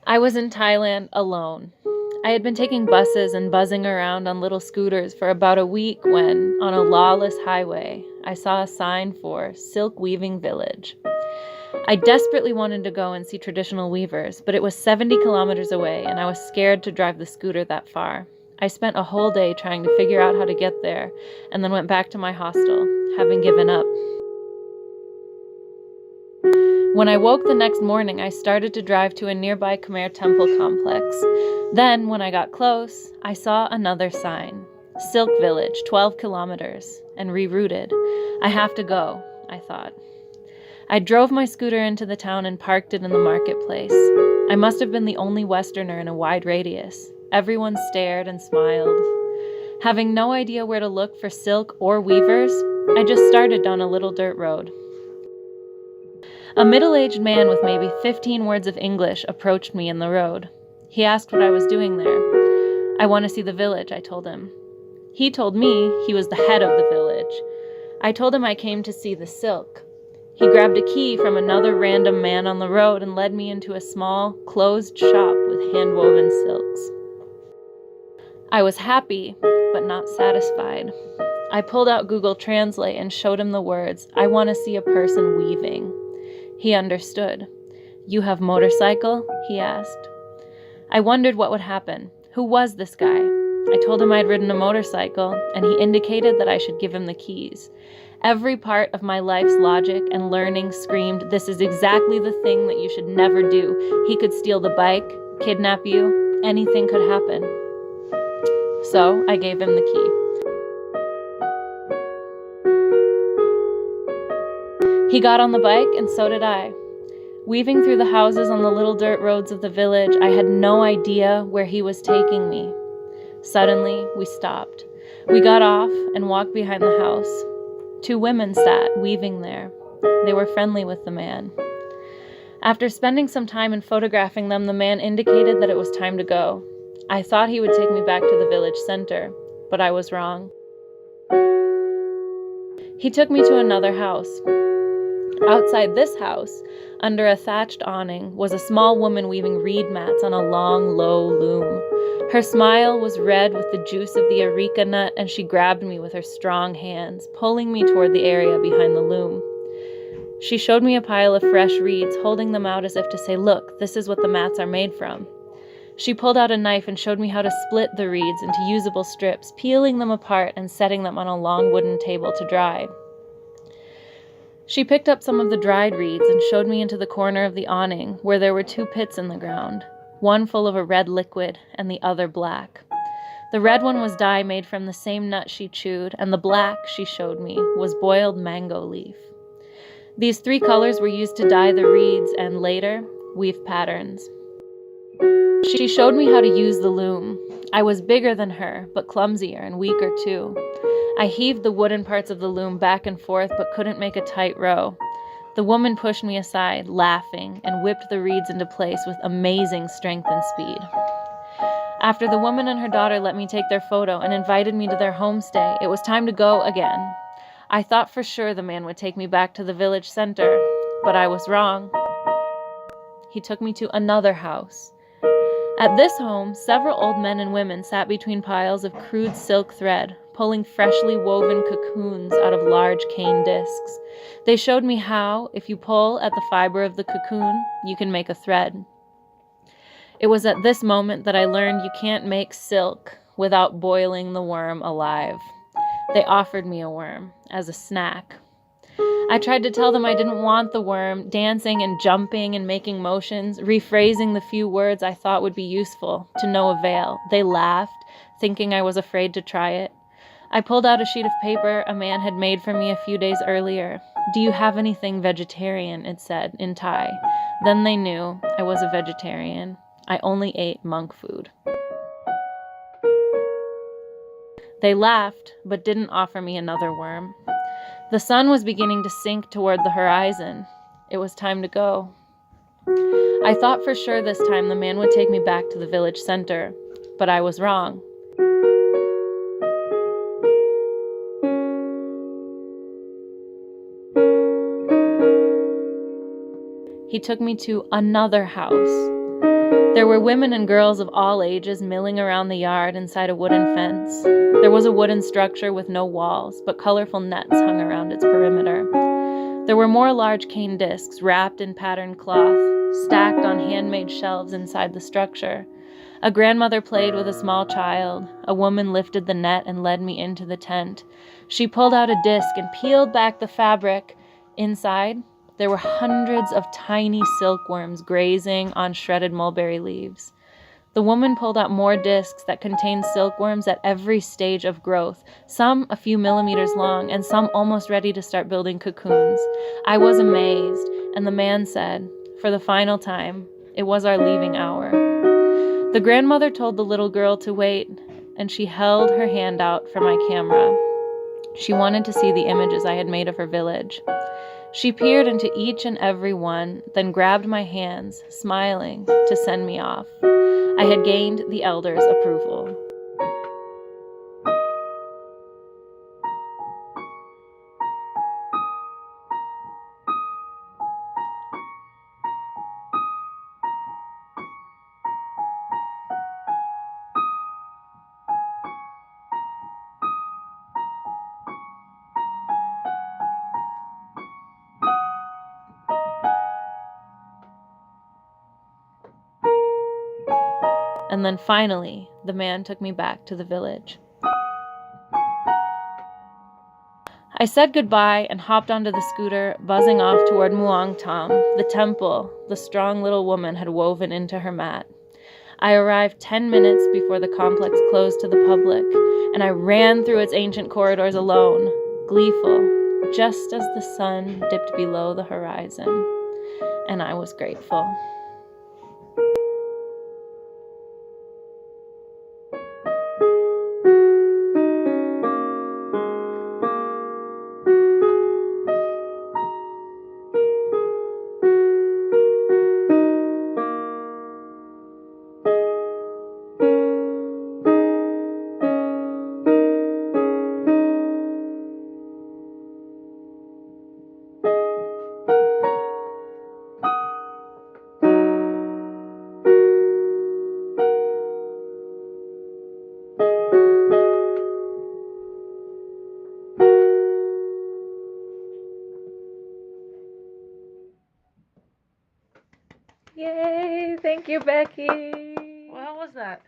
I was in Thailand alone. I had been taking buses and buzzing around on little scooters for about a week when, on a lawless highway, I saw a sign for Silk Weaving Village. I desperately wanted to go and see traditional weavers, but it was 70 kilometers away and I was scared to drive the scooter that far. I spent a whole day trying to figure out how to get there and then went back to my hostel, having given up. When I woke the next morning, I started to drive to a nearby Khmer temple complex. Then, when I got close, I saw another sign. Silk Village, 12 kilometers, and rerouted. I have to go, I thought. I drove my scooter into the town and parked it in the marketplace. I must have been the only Westerner in a wide radius. Everyone stared and smiled. Having no idea where to look for silk or weavers, I just started down a little dirt road. A middle-aged man with maybe 15 words of English approached me in the road. He asked what I was doing there. I want to see the village, I told him. He told me he was the head of the village. I told him I came to see the silk. He grabbed a key from another random man on the road and led me into a small, closed shop with hand-woven silks. I was happy, but not satisfied. I pulled out Google Translate and showed him the words, "I want to see a person weaving." He understood. "You have motorcycle?" he asked. I wondered what would happen. Who was this guy? I told him I'd ridden a motorcycle, and he indicated that I should give him the keys. Every part of my life's logic and learning screamed, this is exactly the thing that you should never do. He could steal the bike, kidnap you, anything could happen. So I gave him the key. He got on the bike, and so did I. Weaving through the houses on the little dirt roads of the village, I had no idea where he was taking me. Suddenly, we stopped. We got off and walked behind the house. 2 women sat, weaving there. They were friendly with the man. After spending some time and photographing them, the man indicated that it was time to go. I thought he would take me back to the village center, but I was wrong. He took me to another house. Outside this house, under a thatched awning, was a small woman weaving reed mats on a long, low loom. Her smile was red with the juice of the areca nut, and she grabbed me with her strong hands, pulling me toward the area behind the loom. She showed me a pile of fresh reeds, holding them out as if to say, "Look, this is what the mats are made from." She pulled out a knife and showed me how to split the reeds into usable strips, peeling them apart and setting them on a long wooden table to dry. She picked up some of the dried reeds and showed me into the corner of the awning, where there were 2 pits in the ground, one full of a red liquid and the other black. The red one was dye made from the same nut she chewed, and the black, she showed me, was boiled mango leaf. These 3 colors were used to dye the reeds and, later, weave patterns. She showed me how to use the loom. I was bigger than her, but clumsier and weaker too. I heaved the wooden parts of the loom back and forth, but couldn't make a tight row. The woman pushed me aside, laughing, and whipped the reeds into place with amazing strength and speed. After the woman and her daughter let me take their photo and invited me to their homestay, it was time to go again. I thought for sure the man would take me back to the village center, but I was wrong. He took me to another house. At this home, several old men and women sat between piles of crude silk thread, pulling freshly woven cocoons out of large cane discs. They showed me how, if you pull at the fiber of the cocoon, you can make a thread. It was at this moment that I learned you can't make silk without boiling the worm alive. They offered me a worm as a snack. I tried to tell them I didn't want the worm, dancing and jumping and making motions, rephrasing the few words I thought would be useful, to no avail. They laughed, thinking I was afraid to try it. I pulled out a sheet of paper a man had made for me a few days earlier. "Do you have anything vegetarian?" it said, in Thai. Then they knew I was a vegetarian. I only ate monk food. They laughed, but didn't offer me another worm. The sun was beginning to sink toward the horizon. It was time to go. I thought for sure this time the man would take me back to the village center, but I was wrong. He took me to another house. There were women and girls of all ages milling around the yard inside a wooden fence. There was a wooden structure with no walls, but colorful nets hung around its perimeter. There were more large cane discs wrapped in patterned cloth, stacked on handmade shelves inside the structure. A grandmother played with a small child. A woman lifted the net and led me into the tent. She pulled out a disc and peeled back the fabric. Inside, there were hundreds of tiny silkworms grazing on shredded mulberry leaves. The woman pulled out more discs that contained silkworms at every stage of growth, some a few millimeters long, and some almost ready to start building cocoons. I was amazed, and the man said, for the final time, it was our leaving hour. The grandmother told the little girl to wait, and she held her hand out for my camera. She wanted to see the images I had made of her village. She peered into each and every one, then grabbed my hands, smiling, to send me off. I had gained the elders' approval. And then finally, the man took me back to the village. I said goodbye and hopped onto the scooter, buzzing off toward Muang Thom, the temple the strong little woman had woven into her mat. I arrived 10 minutes before the complex closed to the public, and I ran through its ancient corridors alone, gleeful, just as the sun dipped below the horizon, and I was grateful. Yay! Thank you, Becky. Well, how was that?